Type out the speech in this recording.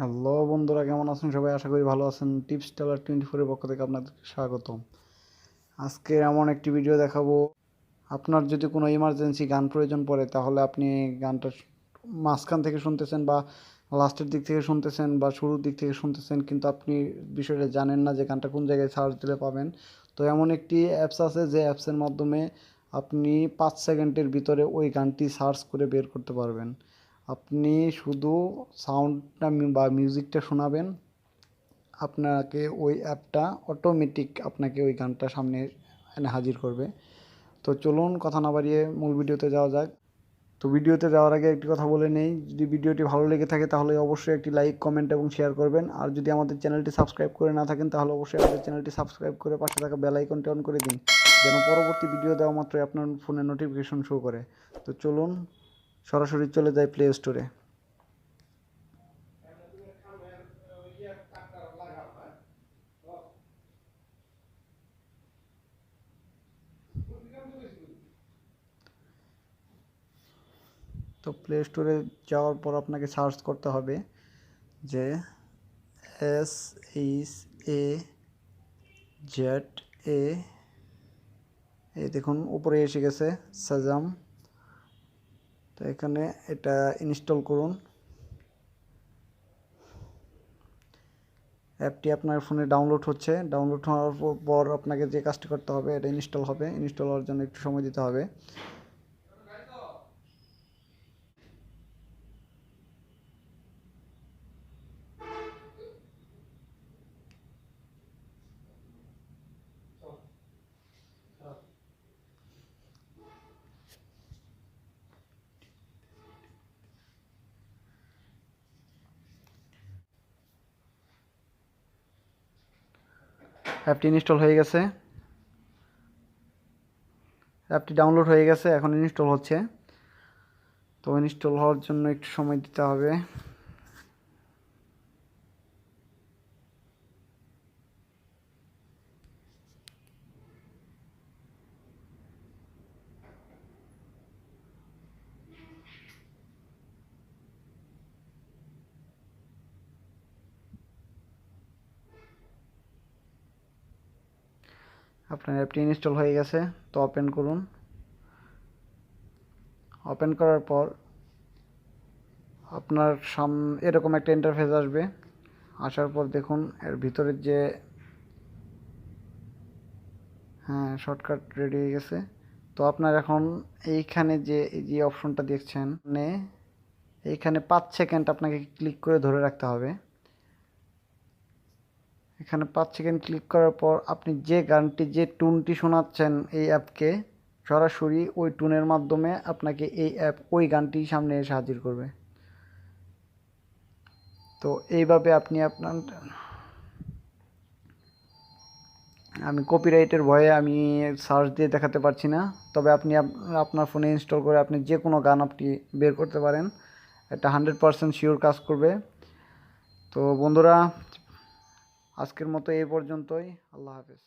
Hello বন্ধুরা, কেমন আছেন সবাই? আশা করি ভালো আছেন। টিপস টেলার 24 এর পক্ষ থেকে আপনাদেরকে স্বাগতম। আজকে এমন একটি ভিডিও দেখাবো, আপনার যদি কোনো ইমার্জেন্সি গান প্রয়োজন পড়ে তাহলে আপনি গানটা মাঝখান থেকে শুনতেছেন বা লাস্টের দিক থেকে শুনতেছেন বা শুরুর দিক থেকে শুনতেছেন, কিন্তু আপনি বিষয়টা জানেন না যে গানটা কোন জায়গায় সার্চ দিলে পাবেন। তো এমন একটি অ্যাপস আছে যে অ্যাপসের মাধ্যমে আপনি 5 সেকেন্ডের ভিতরে ওই গানটি সার্চ করে বের করতে পারবেন। আপনি শুধু সাউন্ডটা বা মিউজিকটা শোনাবেন, আপনাকে ওই অ্যাপটা অটোমেটিক আপনাকে ওই গানটা সামনে এনে হাজির করবে। তো চলুন কথা না বাড়িয়ে মূল ভিডিওতে যাওয়া যাক। তো ভিডিওতে যাওয়ার আগে একটি কথা বলে নেই, যদি ভিডিওটি ভালো লেগে থাকে তাহলে অবশ্যই একটি লাইক, কমেন্ট এবং শেয়ার করবেন। আর যদি আমাদের চ্যানেলটি সাবস্ক্রাইব করে না থাকেন তাহলে অবশ্যই আমাদের চ্যানেলটি সাবস্ক্রাইব করে পাশে থাকা বেল আইকনটি অন করে দিন, যেন পরবর্তী ভিডিও দেওয়া মাত্রই আপনার ফোনে নোটিফিকেশন শো করে। তো চলুন সরাসরি চলে যাই প্লে স্টোরে। তো প্লে স্টোরে যাওয়ার পর আপনাকে সার্চ করতে হবে যে SHAZAM। এই দেখুন উপরে এসে গেছে সাজাম। তো এখানে এটা ইনস্টল করুন। অ্যাপটি আপনার ফোনে ডাউনলোড হচ্ছে। ডাউনলোড হওয়ার পর আপনাকে যে কাজটি করতে হবে, এটা ইনস্টল হবে। ইনস্টল হওয়ার জন্য একটু সময় দিতে হবে। অ্যাপটি ইনস্টল হয়ে গেছে, অ্যাপটি ডাউনলোড হয়ে গেছে, এখন ইনস্টল হচ্ছে। তো ইনস্টল হওয়ার জন্য একটু সময় দিতে হবে। আপনার অ্যাপটি ইনস্টল হয়ে গেছে। তো ওপেন করুন। ওপেন করার পর আপনার এরকম একটা ইন্টারফেস আসবে। আসার পর দেখুন এর ভিতরের যে শর্টকাট রেডি হয়ে গেছে। তো আপনার এখন এইখানে যে অপশনটা দেখছেন, মানে এইখানে 5 সেকেন্ড আপনাকে ক্লিক করে ধরে রাখতে হবে। এখানে 5 সেকেন্ড ক্লিক করার পর আপনি যে গানটি, যে টুনটি শোনাচ্ছেন এই অ্যাপকে, সরাসরি ওই টুনের মাধ্যমে আপনাকে এই অ্যাপ ওই গানটি সামনে এসে হাজির করবে। তো এইভাবে আপনি আমি কপিরাইটের ভয়ে আমি সার্চ দিয়ে দেখাতে পারছি না, তবে আপনি আপনার ফোনে ইনস্টল করে আপনি যে কোনো গান আপনি বের করতে পারেন। এটা 100% শিওর কাজ করবে। তো বন্ধুরা, আজকের মতো এই পর্যন্তই। আল্লাহ হাফেজ।